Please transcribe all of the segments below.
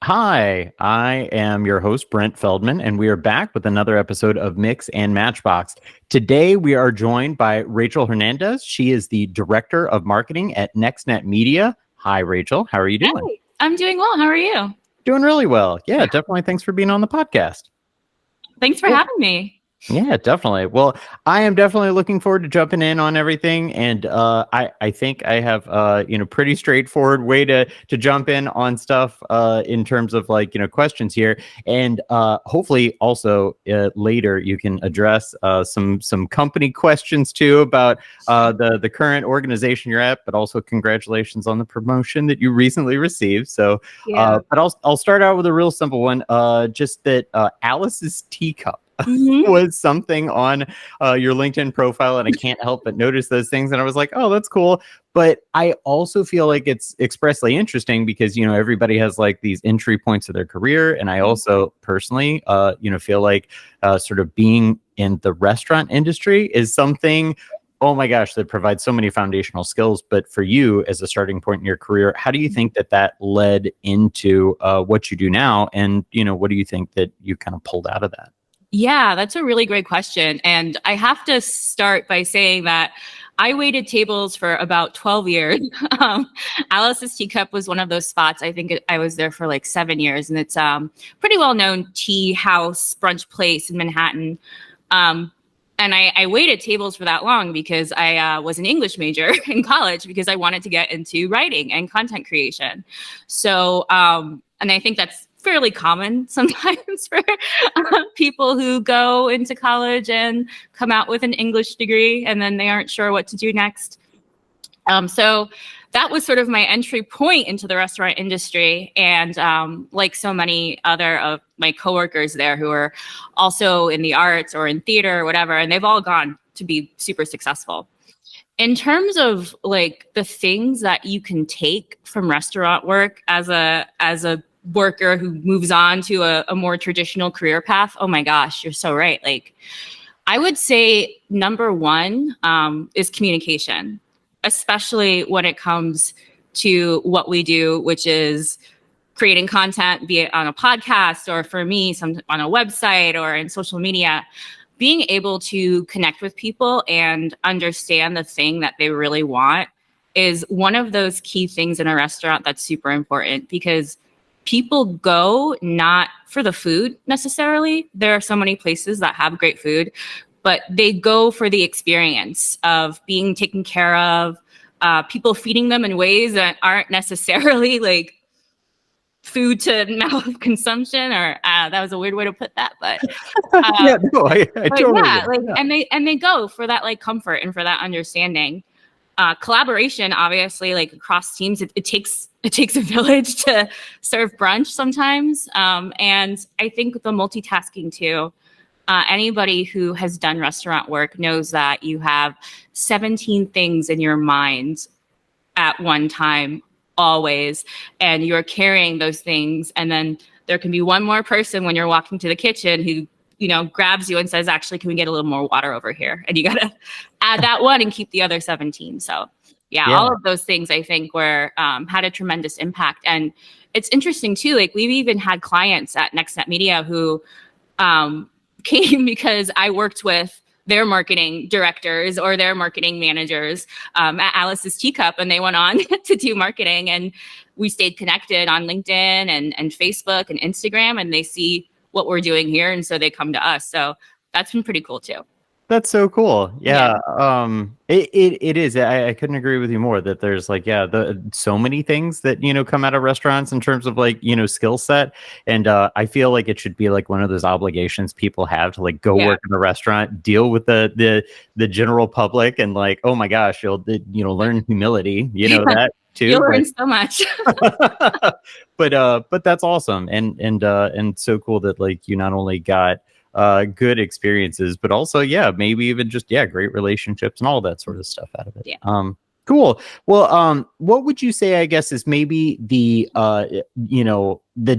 Hi, I am your host, Brent Feldman, and we are back with another episode of Mix and Matchbox. Today, we are joined by Rachel Hernandez. She is the Director of Marketing at NextNet Media. Hi, Rachel. How are you doing? Hey, I'm doing well. How are you? Doing really well. Yeah, definitely. Thanks for being on the podcast. Thanks for having me. Yeah, definitely. Well, I am definitely looking forward to jumping in on everything, and I think I have pretty straightforward way to jump in on stuff in terms of questions here, and hopefully also later you can address some company questions too about the current organization you're at, but also congratulations on the promotion that you recently received. So, but I'll start out with a real simple one, just that Alice's teacup was something on your LinkedIn profile, and I can't help but notice those things. And I was like, oh, that's cool. But I also feel like it's expressly interesting because, everybody has like these entry points of their career. And I also personally, feel like sort of being in the restaurant industry is something, oh my gosh, that provides so many foundational skills. But for you as a starting point in your career, how do you think that led into what you do now? And, what do you think that you kind of pulled out of that? Yeah, that's a really great question. And I have to start by saying that I waited tables for about 12 years. Alice's Teacup was one of those spots. I think I was there for like 7 years, and it's pretty well-known tea house, brunch place in Manhattan. And I waited tables for that long because I was an English major in college because I wanted to get into writing and content creation. So, and I think that's fairly common sometimes for people who go into college and come out with an English degree and then they aren't sure what to do next. So that was sort of my entry point into the restaurant industry. And like so many other of my coworkers there who are also in the arts or in theater or whatever, and they've all gone to be super successful. In terms of like the things that you can take from restaurant work as a worker who moves on to a more traditional career path, oh my gosh, you're so right. Like, I would say number one is communication, especially when it comes to what we do, which is creating content, be it on a podcast or for me, some on a website or in social media. Being able to connect with people and understand the thing that they really want is one of those key things in a restaurant that's super important, because people go not for the food necessarily. There are so many places that have great food, but they go for the experience of being taken care of, people feeding them in ways that aren't necessarily like food to mouth consumption, or that was a weird way to put that, but yeah, no, I totally yeah, like, yeah. And they go for that like comfort and for that understanding. Collaboration, obviously, like across teams, it takes a village to serve brunch sometimes. And I think the multitasking too. Anybody who has done restaurant work knows that you have 17 things in your mind at one time, always, and you're carrying those things. And then there can be one more person when you're walking to the kitchen who, grabs you and says, actually, can we get a little more water over here? And you got to add that one and keep the other 17. So yeah, all of those things I think were, had a tremendous impact. And it's interesting too, like we've even had clients at NextNet Media who came because I worked with their marketing directors or their marketing managers at Alice's Teacup, and they went on to do marketing, and we stayed connected on LinkedIn and Facebook and Instagram, and they see what we're doing here, and so they come to us. So that's been pretty cool too. That's so cool. Yeah. It is. I couldn't agree with you more that there's like, so many things that, come out of restaurants in terms of like, skill set. And I feel like it should be like one of those obligations people have to like go work in a restaurant, deal with the general public, and like, oh my gosh, you'll learn humility, that too. You'll learn so much. But that's awesome. And so cool that like you not only got good experiences, but also, maybe even just, great relationships and all that sort of stuff out of it. Yeah. Cool. Well, what would you say, I guess, is maybe the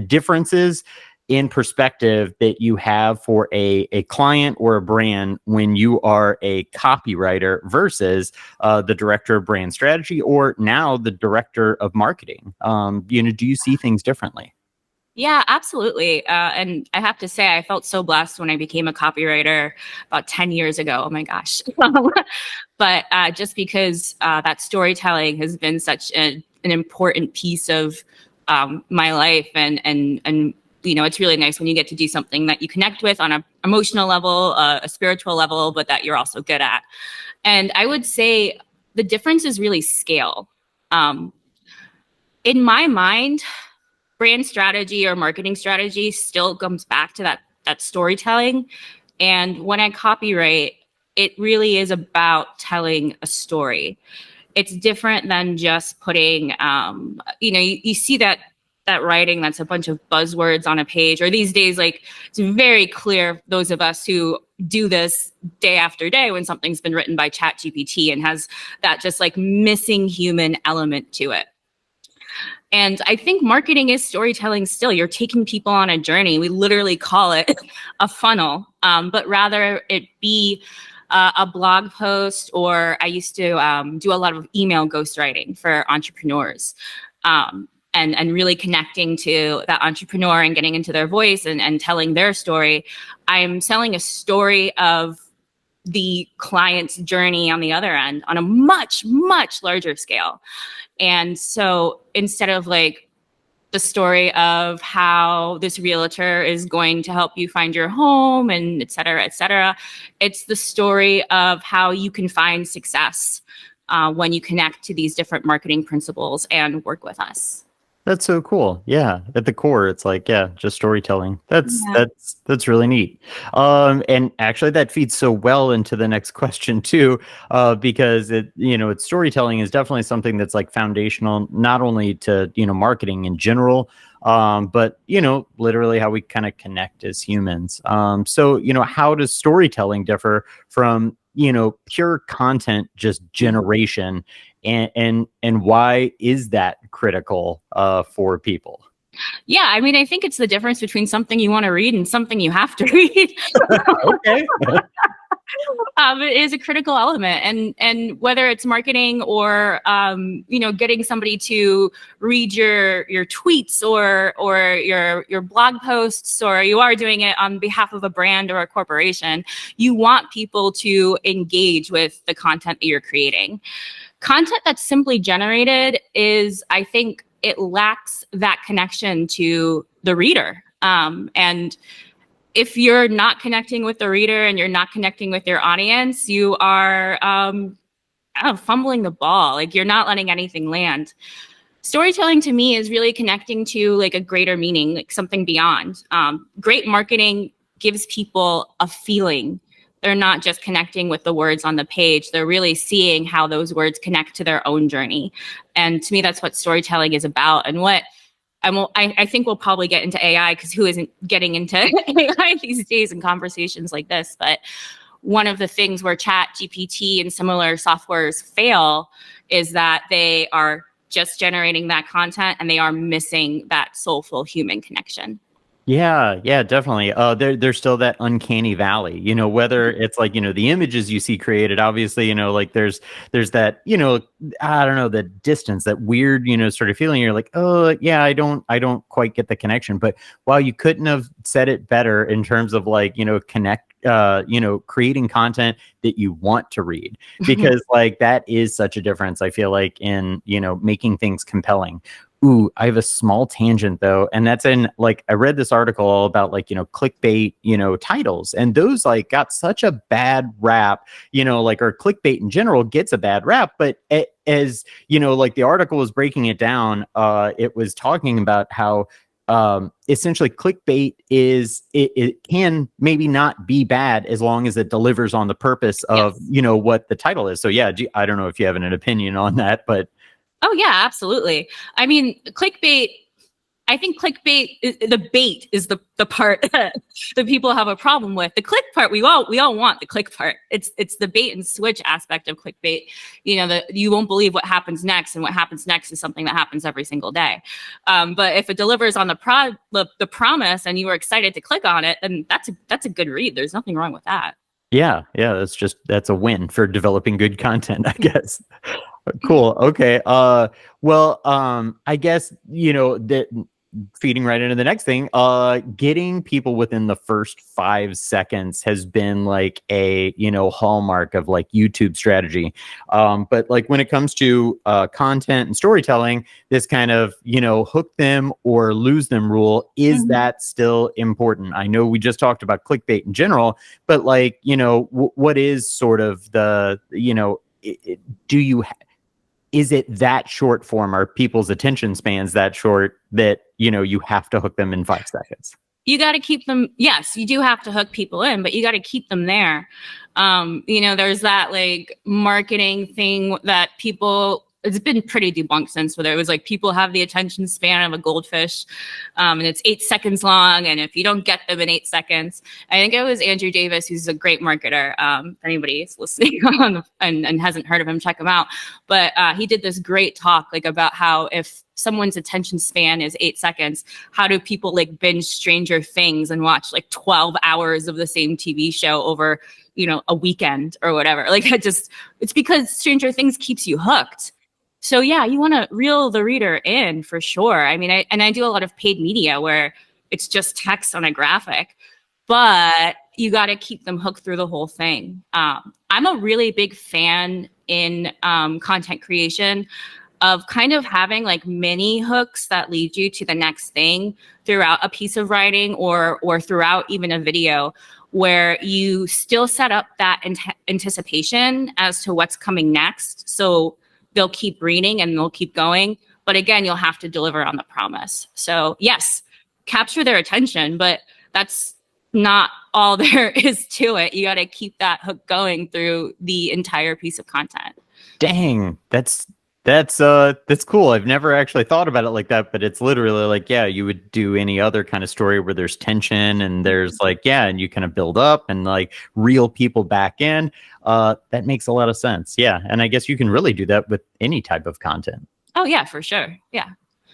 differences in perspective that you have for a client or a brand when you are a copywriter versus the director of brand strategy, or now the director of marketing? Do you see things differently? Yeah, absolutely. And I have to say, I felt so blessed when I became a copywriter about 10 years ago. Oh my gosh. But just because that storytelling has been such an important piece of my life, and you know, it's really nice when you get to do something that you connect with on an emotional level, a spiritual level, but that you're also good at. And I would say the difference is really scale. Um, in my mind, brand strategy or marketing strategy still comes back to that storytelling. And when I copyright, it really is about telling a story. It's different than just putting, you know, you see that writing that's a bunch of buzzwords on a page, or these days, like, it's very clear, those of us who do this day after day, when something's been written by ChatGPT and has that just like missing human element to it. And I think marketing is storytelling still. You're taking people on a journey. We literally call it a funnel, but rather it be a blog post, or I used to do a lot of email ghostwriting for entrepreneurs, and really connecting to that entrepreneur and getting into their voice and telling their story. I'm telling a story of the client's journey on the other end on a much, much larger scale. And so instead of like the story of how this realtor is going to help you find your home and et cetera, it's the story of how you can find success when you connect to these different marketing principles and work with us. That's so cool. Yeah. At the core, it's like, yeah, just storytelling. That's really neat. And actually that feeds so well into the next question too, because it's storytelling is definitely something that's like foundational, not only to, marketing in general, but, literally how we kind of connect as humans. So, how does storytelling differ from, pure content, just generation? And why is that critical for people? Yeah, I mean, I think it's the difference between something you want to read and something you have to read. Okay. It is a critical element, and whether it's marketing or getting somebody to read your tweets or your blog posts, or you are doing it on behalf of a brand or a corporation, you want people to engage with the content that you're creating. Content that's simply generated is, I think, it lacks that connection to the reader. And if you're not connecting with the reader and you're not connecting with your audience, you are fumbling the ball. Like, you're not letting anything land. Storytelling to me is really connecting to like a greater meaning, like something beyond. Great marketing gives people a feeling. They're not just connecting with the words on the page. They're really seeing how those words connect to their own journey. And to me, that's what storytelling is about. And I think we'll probably get into AI, because who isn't getting into AI these days in conversations like this? But one of the things where ChatGPT and similar softwares fail is that they are just generating that content and they are missing that soulful human connection. Yeah, definitely. There's still that uncanny valley, whether it's like, the images you see created, obviously, like there's that, I don't know, the distance, that weird, sort of feeling. You're like, oh yeah, I don't quite get the connection. But while you couldn't have said it better in terms of like, creating content that you want to read, because like that is such a difference, I feel like, in, making things compelling. Ooh, I have a small tangent though. And that's in like, I read this article all about like, clickbait, titles, and those like got such a bad rap, or clickbait in general gets a bad rap. But as, like the article was breaking it down, it was talking about how essentially clickbait it can maybe not be bad as long as it delivers on the purpose of, what the title is. So yeah, I don't know if you have an opinion on that, but. Oh yeah, absolutely. I mean, clickbait, I think clickbait, the bait is the part that people have a problem with. The click part, we all want the click part. It's the bait and switch aspect of clickbait. You won't believe what happens next, and what happens next is something that happens every single day. But if it delivers on the promise and you were excited to click on it, then that's a good read. There's nothing wrong with that. Yeah, that's a win for developing good content, I guess. Cool. Okay. I guess, that feeding right into the next thing, getting people within the first 5 seconds has been like a, hallmark of like YouTube strategy. But like when it comes to content and storytelling, this kind of, hook them or lose them rule, is that still important? I know we just talked about clickbait in general, but like, what is sort of the, do you is it that short form? Are people's attention spans that short that, you have to hook them in 5 seconds? You got to keep them. Yes, you do have to hook people in, but you got to keep them there. There's that like marketing thing that it's been pretty debunked since, whether it was like people have the attention span of a goldfish, and it's 8 seconds long. And if you don't get them in 8 seconds, I think it was Andrew Davis, who's a great marketer. If anybody's listening and hasn't heard of him, check him out. But he did this great talk like about how if someone's attention span is 8 seconds, how do people like binge Stranger Things and watch like 12 hours of the same TV show over, a weekend or whatever? Like it's because Stranger Things keeps you hooked. So yeah, you want to reel the reader in for sure. I mean, I do a lot of paid media where it's just text on a graphic, but you got to keep them hooked through the whole thing. I'm a really big fan in content creation of kind of having like mini hooks that lead you to the next thing throughout a piece of writing or throughout even a video, where you still set up that anticipation as to what's coming next. So they'll keep reading and they'll keep going. But again, you'll have to deliver on the promise. So yes, capture their attention, but that's not all there is to it. You got to keep that hook going through the entire piece of content. Dang, that's cool. I've never actually thought about it like that, but it's literally like, yeah, you would do any other kind of story where there's tension and there's like, yeah, and you kind of build up and like reel people back in. That makes a lot of sense. Yeah. And I guess you can really do that with any type of content. Oh yeah, for sure. Yeah.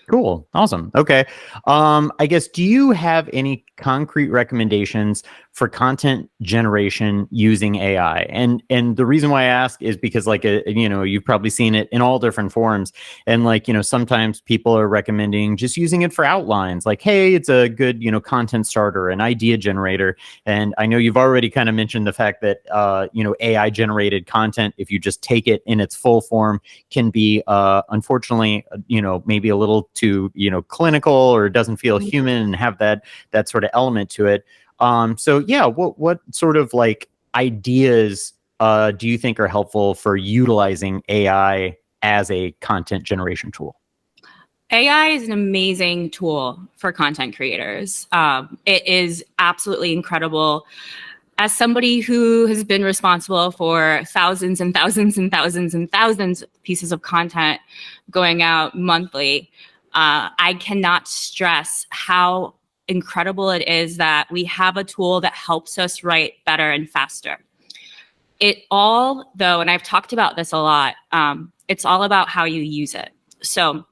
Cool. Awesome. Okay. I guess, do you have any concrete recommendations for content generation using AI? And the reason why I ask is because like, you've probably seen it in all different forms. And like, sometimes people are recommending just using it for outlines, like, hey, it's a good, content starter, an idea generator. And I know you've already kind of mentioned the fact that, AI generated content, if you just take it in its full form, can be, unfortunately, maybe a little too, clinical, or doesn't feel human and have that sort of element to it. So yeah, what sort of like ideas do you think are helpful for utilizing AI as a content generation tool? AI is an amazing tool for content creators. It is absolutely incredible. As somebody who has been responsible for thousands and thousands and thousands and thousands of pieces of content going out monthly, I cannot stress how incredible it is that we have a tool that helps us write better and faster. It all, though, and I've talked about this a lot, it's all about how you use it. So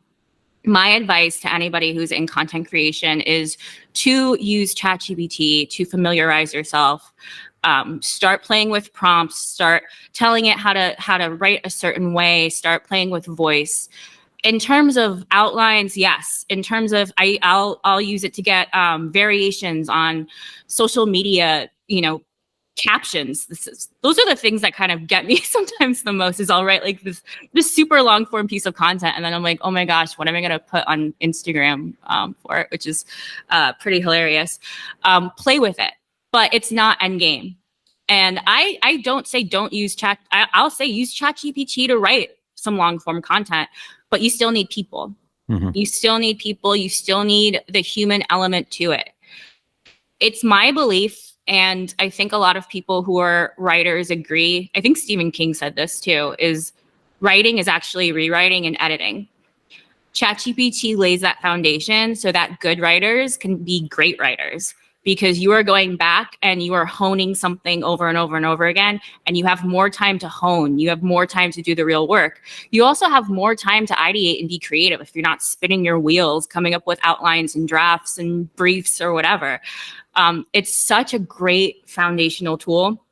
my advice to anybody who's in content creation is to use ChatGPT to familiarize yourself. Start playing with prompts, start telling it how to write a certain way, start playing with voice. In terms of outlines, yes. In terms of, I'll use it to get variations on social media, captions. Those are the things that kind of get me sometimes the most. Is I'll write like this super long form piece of content, and then I'm like, oh my gosh, what am I going to put on Instagram for it? Which is pretty hilarious. Play with it, but it's not endgame. And I don't say don't use chat. I'll say use ChatGPT to write some long form content, but you still need people. Mm-hmm. You still need people. You still need the human element to it. It's my belief, and I think a lot of people who are writers agree. I think Stephen King said this too, is writing is actually rewriting and editing. ChatGPT lays that foundation so that good writers can be great writers, because you are going back and you are honing something over and over and over again, and you have more time to hone. You have more time to do the real work. You also have more time to ideate and be creative if you're not spinning your wheels, coming up with outlines and drafts and briefs or whatever. It's such a great foundational tool.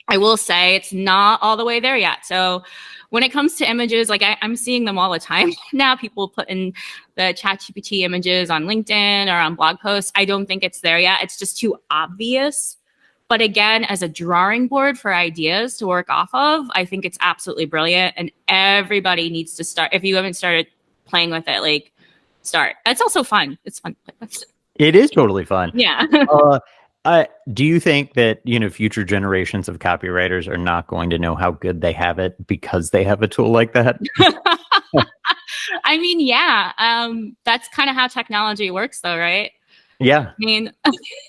I will say it's not all the way there yet. So when it comes to images, like I'm seeing them all the time now. People put in the ChatGPT images on LinkedIn or on blog posts. I don't think it's there yet. It's just too obvious. But again, as a drawing board for ideas to work off of, I think it's absolutely brilliant. And everybody needs to start. If you haven't started playing with it, like start. It's also fun. It's fun. It is totally fun. Yeah. Do you think that, future generations of copywriters are not going to know how good they have it because they have a tool like that? I mean, yeah. That's kind of how technology works, though, right? Yeah. I mean,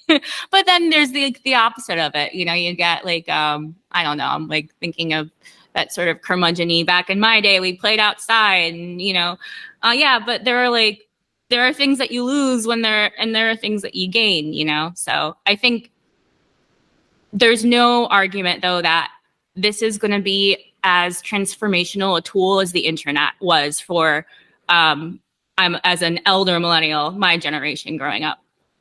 but then there's the opposite of it. You get like, I don't know. I'm like thinking of that sort of curmudgeon-y. Back in my day, we played outside, and yeah. But there are things that you lose and there are things that you gain. So I think there's no argument, though, that this is going to be as transformational a tool as the internet was for I'm as an elder millennial, my generation growing up.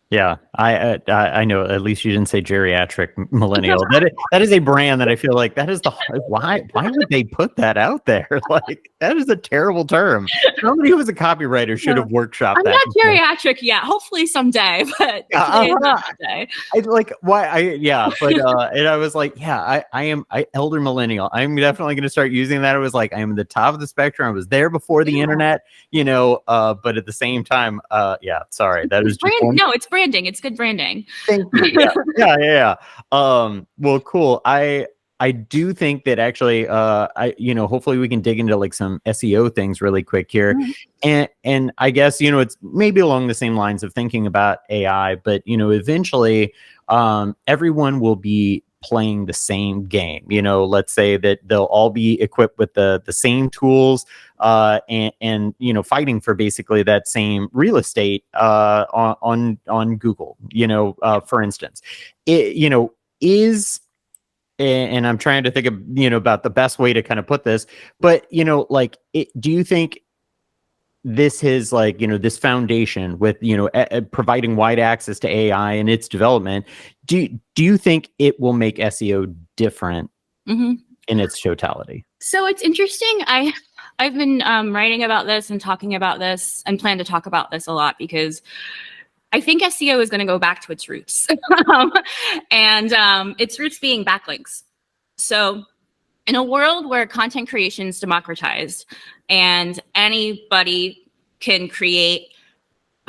Yeah, I know. At least you didn't say geriatric millennial. That is a brand that I feel like that is why would they put that out there? Like, that is a terrible term. Somebody who was a copywriter should have workshopped I'm that. not geriatric yet. Hopefully someday, but today is not that day. And I was like, yeah, I am elder millennial. I'm definitely going to start using that. It was like, I am at the top of the spectrum. I was there before the internet, but at the same time, sorry, that is just no, it's branding. It's good branding. Thank you. Yeah. Well, cool. I do think that actually, hopefully we can dig into like some SEO things really quick here. Mm-hmm. And I guess, it's maybe along the same lines of thinking about AI, but, eventually everyone will be playing the same game. Let's say that they'll all be equipped with the same tools and fighting for basically that same real estate on Google, for instance. And I'm trying to think of, about the best way to kind of put this, but, do you think this is like, this foundation with, providing wide access to AI and its development, do you think it will make SEO different in its totality? So it's interesting. I've been writing about this and talking about this and plan to talk about this a lot because I think SEO is going to go back to its roots and its roots being backlinks. So in a world where content creation is democratized and anybody can create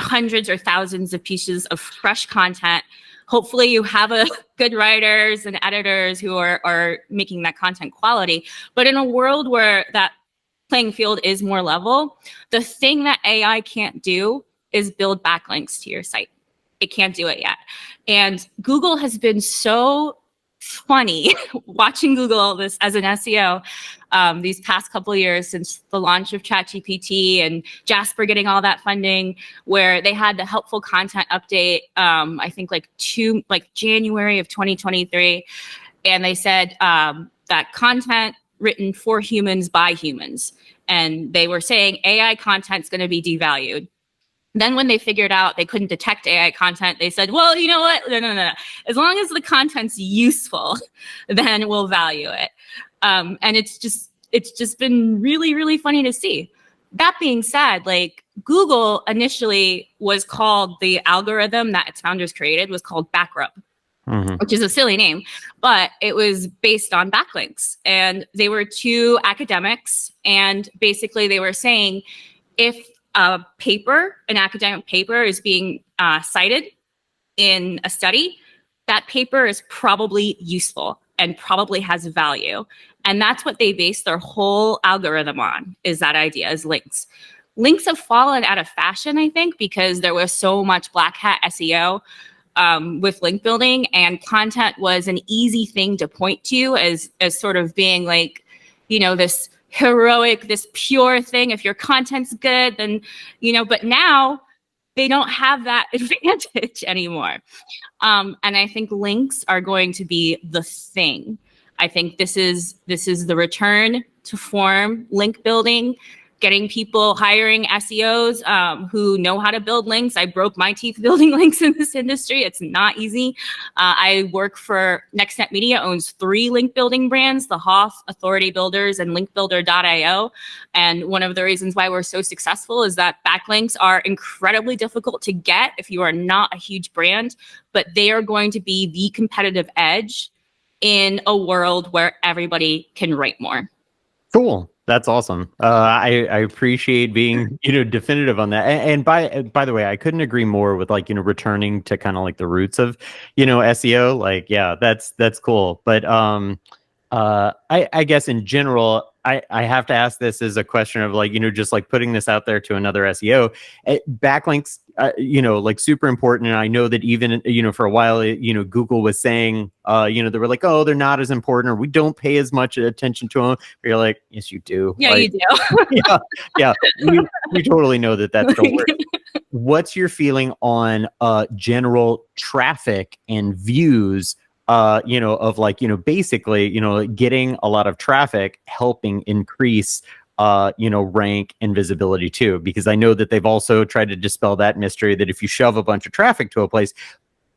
hundreds or thousands of pieces of fresh content, hopefully you have good writers and editors who are making that content quality. But in a world where that playing field is more level, the thing that AI can't do is build backlinks to your site. It can't do it yet. And Google has been so funny watching Google this as an SEO these past couple of years since the launch of ChatGPT and Jasper getting all that funding, where they had the helpful content update, I think like January of 2023. And they said that content written for humans by humans. And they were saying AI content is going to be devalued. Then when they figured out they couldn't detect AI content, they said, well, you know what? No. As long as the content's useful, then we'll value it. And it's just been really, really funny to see. That being said, like Google initially was called, the algorithm that its founders created was called Backrub, which is a silly name, but it was based on backlinks. And they were two academics. And basically they were saying, if an academic paper is being cited in a study, that paper is probably useful and probably has value. And that's what they base their whole algorithm on, is that idea, is links. Links have fallen out of fashion, I think, because there was so much black hat SEO with link building, and content was an easy thing to point to as sort of being like, this heroic, this pure thing. If your content's good, then, but now they don't have that advantage anymore. And I think links are going to be the thing. I think this is the return to form, link building, getting people, hiring SEOs who know how to build links. I broke my teeth building links in this industry. It's not easy. I work for NextNet Media, owns 3 link building brands, The Hoff, Authority Builders, and linkbuilder.io. And one of the reasons why we're so successful is that backlinks are incredibly difficult to get if you are not a huge brand, but they are going to be the competitive edge in a world where everybody can write more. Cool. That's awesome. I appreciate being, definitive on that. And by the way, I couldn't agree more with like, returning to kind of like the roots of, SEO. Like, yeah, that's cool. But I guess in general, I have to ask this as a question of like, just like putting this out there to another SEO. Backlinks, like super important. And I know that even, for a while, Google was saying, they were like, oh, they're not as important, or we don't pay as much attention to them. But you're like, yes, you do. Yeah, like, you do. yeah. We totally know that that's still works. What's your feeling on general traffic and views? Of like, basically, getting a lot of traffic, helping increase, rank and visibility too, because I know that they've also tried to dispel that mystery that if you shove a bunch of traffic to a place,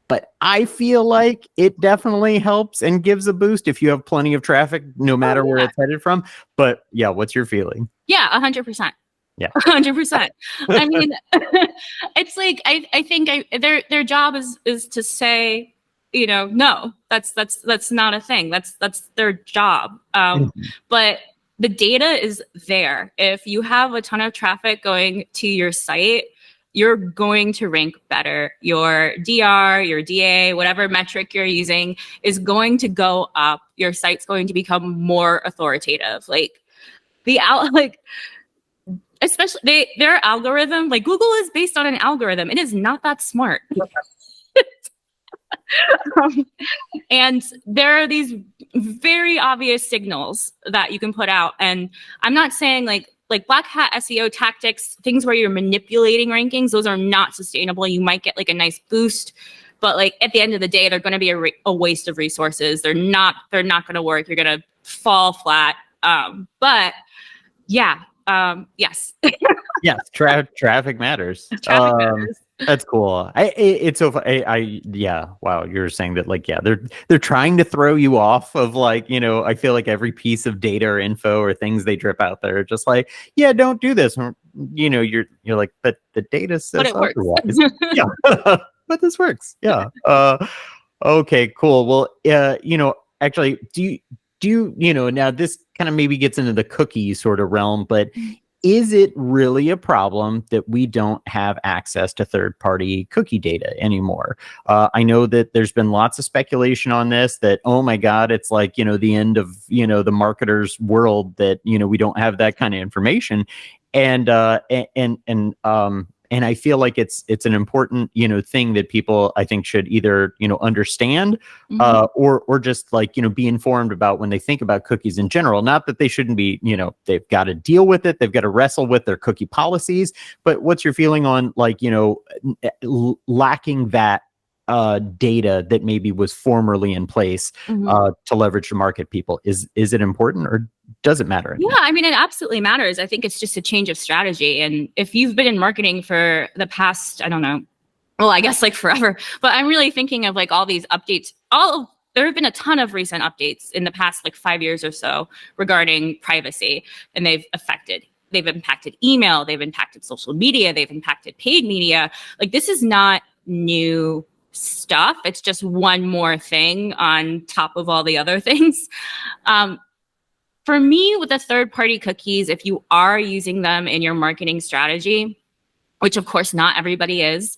but I feel like it definitely helps and gives a boost if you have plenty of traffic, no matter where it's headed from. But yeah, what's your feeling? Yeah, 100%. Yeah, 100%. I mean, it's like I think their job is to say, no, that's not a thing. That's their job. But the data is there. If you have a ton of traffic going to your site, you're going to rank better. Your DR, your DA, whatever metric you're using is going to go up. Your site's going to become more authoritative. Like especially their algorithm, like Google is based on an algorithm. It is not that smart. And there are these very obvious signals that you can put out. And I'm not saying like black hat SEO tactics, things where you're manipulating rankings, those are not sustainable. You might get like a nice boost, but like at the end of the day, they're going to be a waste of resources. They're not going to work. You're going to fall flat. But yeah, yes. Yes, traffic matters. Traffic matters. That's cool. It's so yeah. Wow, you're saying that like, yeah, they're trying to throw you off of like, I feel like every piece of data or info or things they drip out there are just like, yeah, don't do this. Or, you're like, but the data says otherwise. Yeah, but this works. Yeah. Okay, cool. Well, actually, do you now this kind of maybe gets into the cookie sort of realm, but is it really a problem that we don't have access to third-party cookie data anymore? I know that there's been lots of speculation on this that, oh my God, it's like, the end of, the marketer's world that, we don't have that kind of information. And I feel like it's an important, thing that people, I think, should either, understand or just like, be informed about when they think about cookies in general. Not that they shouldn't be, they've got to deal with it. They've got to wrestle with their cookie policies. But what's your feeling on like, lacking that data that maybe was formerly in place to leverage to market people? Is it important or does it matter anymore? Yeah, I mean, it absolutely matters. I think it's just a change of strategy. And if you've been in marketing for the past, I don't know, well, I guess like forever, but I'm really thinking of like all these updates. There have been a ton of recent updates in the past like 5 years or so regarding privacy, and they've impacted email, they've impacted social media, they've impacted paid media. Like this is not new stuff. It's just one more thing on top of all the other things. For me, with the third-party cookies, if you are using them in your marketing strategy, which of course not everybody is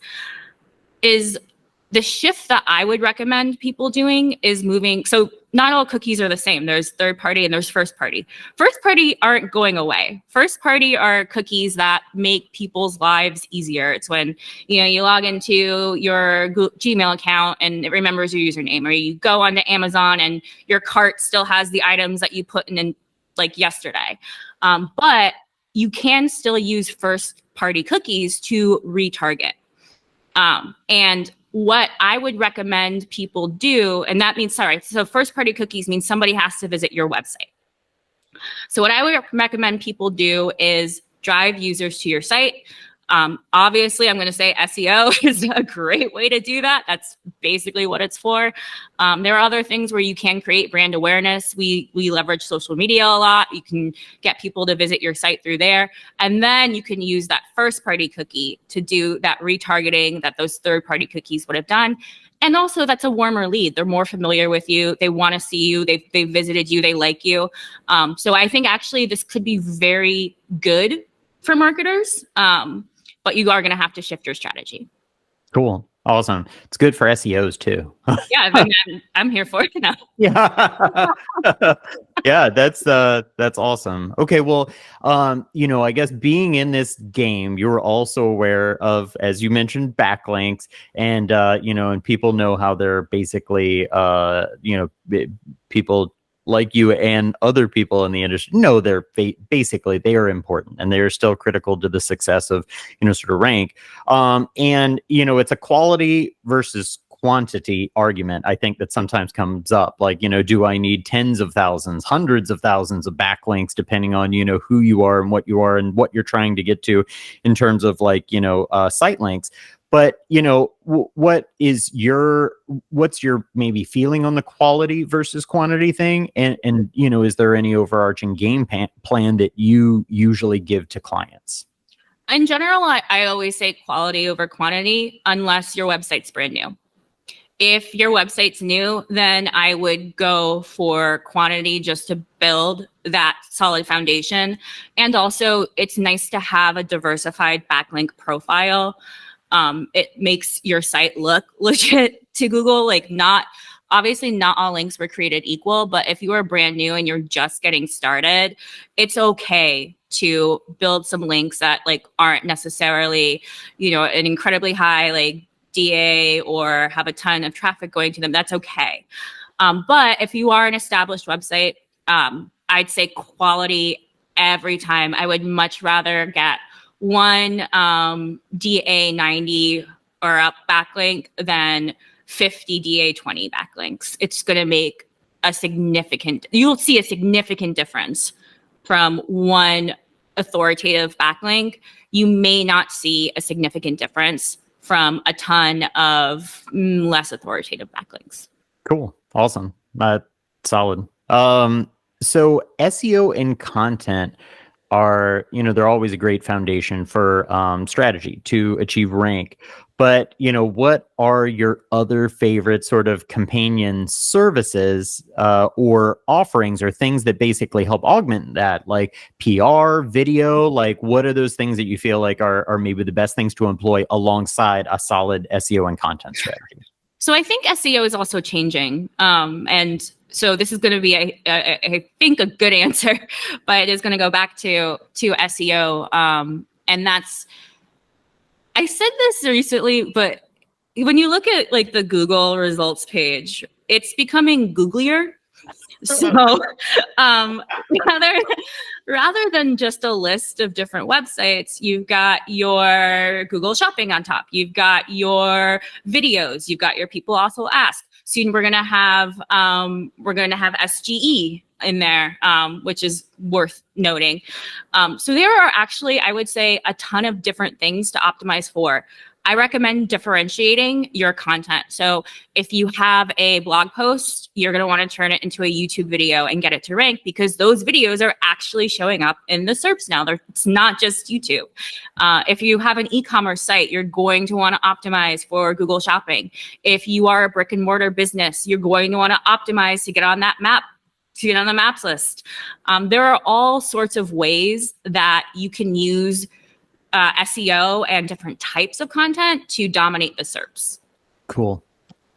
the shift that I would recommend people doing is moving. So not all cookies are the same. There's third party and there's first party. First party aren't going away. First party are cookies that make people's lives easier. It's when, you log into your Gmail account and it remembers your username, or you go onto Amazon and your cart still has the items that you put in like yesterday. But you can still use first party cookies to retarget. And what I would recommend people do, and that means, so first party cookies means somebody has to visit your website. So what I would recommend people do is drive users to your site. Obviously, I'm going to say SEO is a great way to do that. That's basically what it's for. There are other things where you can create brand awareness. We leverage social media a lot. You can get people to visit your site through there. And then you can use that first-party cookie to do that retargeting that those third-party cookies would have done. And also, that's a warmer lead. They're more familiar with you. They want to see you. They visited you. They like you. So I think actually this could be very good for marketers. But you are going to have to shift your strategy. Cool. Awesome. It's good for SEOs too. Yeah, I mean, I'm here for it now. Yeah. Yeah, that's awesome. Okay, well, I guess being in this game, you were also aware of, as you mentioned, backlinks, and and people know how they're basically people like you and other people in the industry know they're basically they are important and they are still critical to the success of sort of rank. And it's a quality versus quantity argument, I think, that sometimes comes up. Like, do I need tens of thousands, hundreds of thousands of backlinks, depending on who you are and what you're trying to get to in terms of site links. But what's your maybe feeling on the quality versus quantity thing, and is there any overarching game plan that you usually give to clients? In general, I always say quality over quantity, unless your website's brand new. If your website's new, then I would go for quantity just to build that solid foundation. And also, it's nice to have a diversified backlink profile. It makes your site look legit to Google. Like, obviously not all links were created equal, but if you are brand new and you're just getting started, it's okay to build some links that aren't necessarily, an incredibly high DA or have a ton of traffic going to them. That's okay. But if you are an established website, I'd say quality every time. I would much rather get one DA 90 or up backlink than 50 DA 20 backlinks. It's going to make you'll see a significant difference from one authoritative backlink. You may not see a significant difference from a ton of less authoritative backlinks. Cool. Awesome. Solid. So SEO and content are, they're always a great foundation for strategy to achieve rank. But, what are your other favorite sort of companion services or offerings or things that basically help augment that, like PR, video? Like, what are those things that you feel like are maybe the best things to employ alongside a solid SEO and content strategy? So I think SEO is also changing. And so this is going to be, I think, a good answer, but it is going to go back to SEO. And that's, I said this recently, but when you look at the Google results page, it's becoming Googlier. So rather than just a list of different websites, you've got your Google Shopping on top. You've got your videos. You've got your people also ask. Soon we're gonna have SGE in there, which is worth noting. So there are actually, I would say, a ton of different things to optimize for. I recommend differentiating your content. So if you have a blog post, you're going to want to turn it into a YouTube video and get it to rank, because those videos are actually showing up in the SERPs now. It's not just YouTube. If you have an e-commerce site, you're going to want to optimize for Google Shopping. If you are a brick and mortar business, you're going to want to optimize to get on that map, to get on the maps list. There are all sorts of ways that you can use SEO and different types of content to dominate the SERPs. Cool.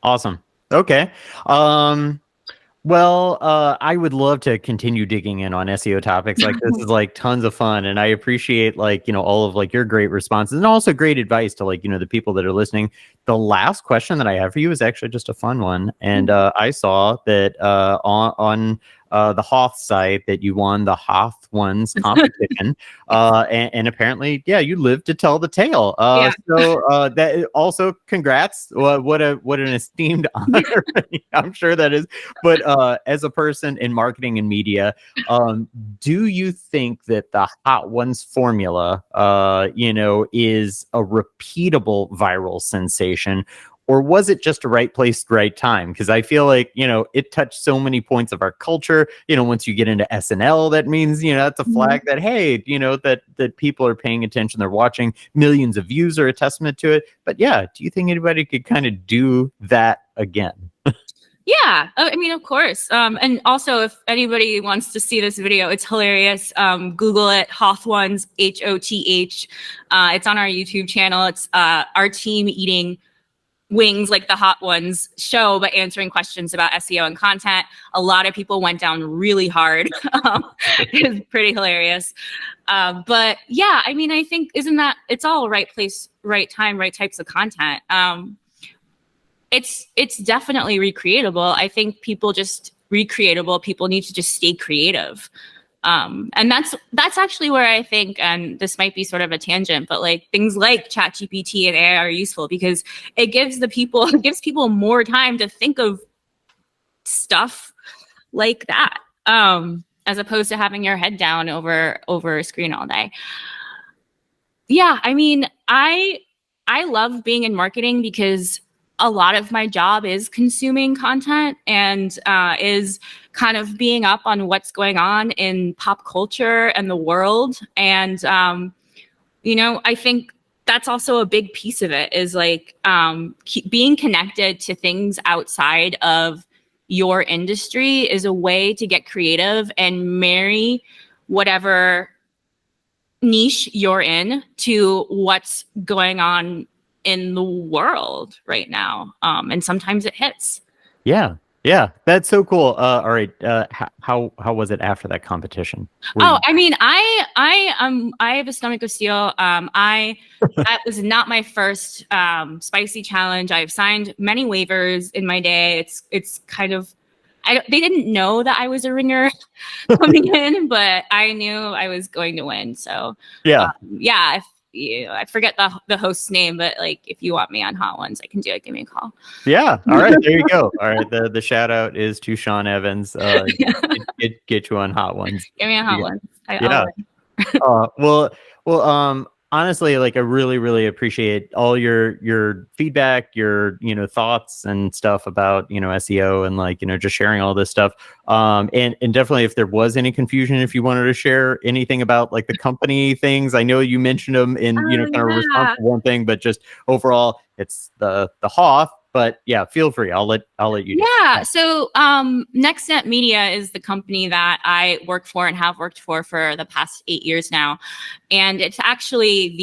Awesome. Okay. Well, I would love to continue digging in on SEO topics. This is tons of fun. And I appreciate all of your great responses and also great advice to the people that are listening. The last question that I have for you is actually just a fun one. And I saw that on the Hoth site that you won the Hoth Ones competition. And apparently, yeah, you lived to tell the tale. So that also congrats. What an esteemed honor. I'm sure that is. But as a person in marketing and media, do you think that the Hot Ones formula, is a repeatable viral sensation? Or was it just a right place, right time? Because I feel like, it touched so many points of our culture. Once you get into SNL, that means, that's a flag that, hey, that people are paying attention. They're watching. Millions of views are a testament to it. But yeah, do you think anybody could kind of do that again? Yeah, I mean, of course. And also, if anybody wants to see this video, it's hilarious. Google it, Hoth Ones, Hoth. It's on our YouTube channel. It's our team eating wings like the Hot Ones show, but answering questions about SEO and content. A lot of people went down really hard. It's pretty hilarious. But yeah, I mean, I think it's all right place, right time, right types of content. It's definitely recreatable. I think people need to just stay creative. And that's actually where I think, and this might be sort of a tangent, but like things like ChatGPT and AI are useful because it gives people more time to think of stuff like that, as opposed to having your head down over a screen all day. Yeah, I mean, I love being in marketing because a lot of my job is consuming content and is kind of being up on what's going on in pop culture and the world. And, I think that's also a big piece of it is like being connected to things outside of your industry is a way to get creative and marry whatever niche you're in to what's going on in the world right now. And sometimes it hits. Yeah, that's so cool. All right, how was it after that competition? I mean, I have a stomach of steel. That was not my first spicy challenge. I've signed many waivers in my day. It's kind of they didn't know that I was a ringer coming in, but I knew I was going to win. So yeah. I forget the host's name, but like if you want me on Hot Ones, I can do it. Give me a call. Yeah. All right. There you go. All right. The shout out is to Sean Evans. Get you on Hot Ones. Give me a Hot One. Well, honestly, like I really, really appreciate all your feedback, your thoughts and stuff about SEO and like just sharing all this stuff. And definitely if there was any confusion, if you wanted to share anything about like the company things, I know you mentioned them in kind of response to one thing, but just overall, it's the Hoth. But yeah, feel free. I'll let you do it. Yeah. So NextNet Media is the company that I work for and have worked for the past 8 years now. And it's actually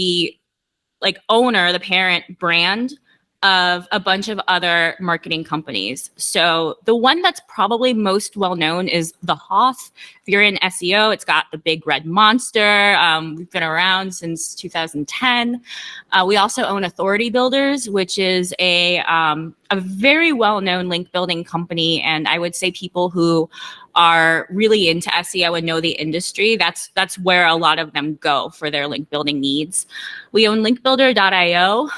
the owner, the parent brand of a bunch of other marketing companies. So the one that's probably most well known is the Hoth. If you're in SEO, it's got the big red monster. We've been around since 2010. We also own Authority Builders, which is a very well-known link building company. And I would say people who are really into SEO and know the industry, that's where a lot of them go for their link building needs. We own linkbuilder.io,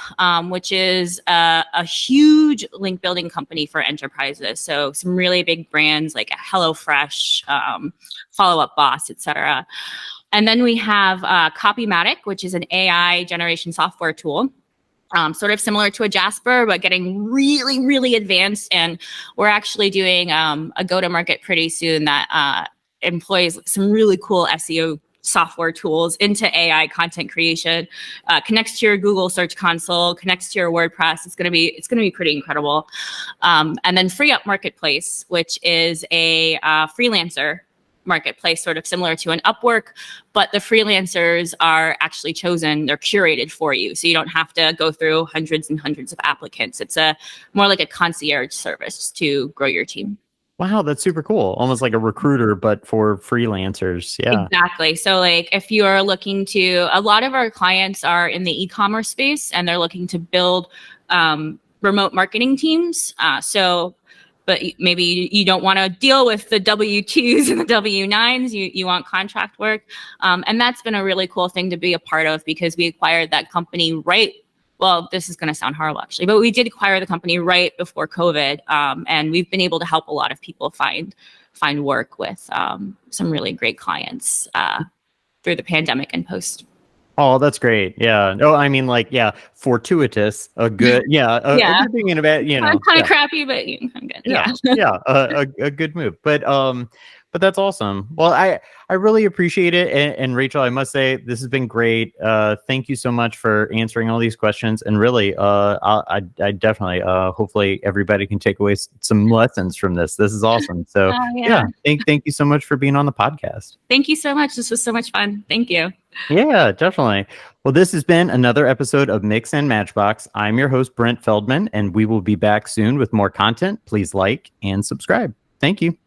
which is a huge link building company for enterprises. So some really big brands like HelloFresh, Follow Up Boss, etc. And then we have Copymatic, which is an AI generation software tool. Sort of similar to a Jasper, but getting really, really advanced. And we're actually doing a go-to-market pretty soon that employs some really cool SEO software tools into AI content creation, connects to your Google Search Console, connects to your WordPress. It's gonna be pretty incredible. And then Free Up Marketplace, which is a freelancer marketplace, sort of similar to an Upwork, but the freelancers are actually chosen, they're curated for you. So you don't have to go through hundreds and hundreds of applicants. It's more like a concierge service to grow your team. Wow, that's super cool. Almost like a recruiter, but for freelancers. Yeah, exactly. So like if you're looking to, a lot of our clients are in the e-commerce space and they're looking to build remote marketing teams. So but maybe you don't want to deal with the W-2s and the W-9s. You want contract work. And that's been a really cool thing to be a part of, because we acquired that company well, this is going to sound horrible actually, but we did acquire the company right before COVID. And we've been able to help a lot of people find work with some really great clients through the pandemic and post. Oh, that's great. Yeah. No, I mean, like, yeah, fortuitous, a good, a good thing in a bad, kind of crappy, but I'm good. Yeah. A good move. But that's awesome. Well, I really appreciate it. And Rachel, I must say, this has been great. Thank you so much for answering all these questions. And really, I definitely, hopefully everybody can take away some lessons from this. This is awesome. So thank you so much for being on the podcast. Thank you so much. This was so much fun. Thank you. Yeah, definitely. Well, this has been another episode of Mix and Matchbox. I'm your host, Brent Feldman, and we will be back soon with more content. Please like and subscribe. Thank you.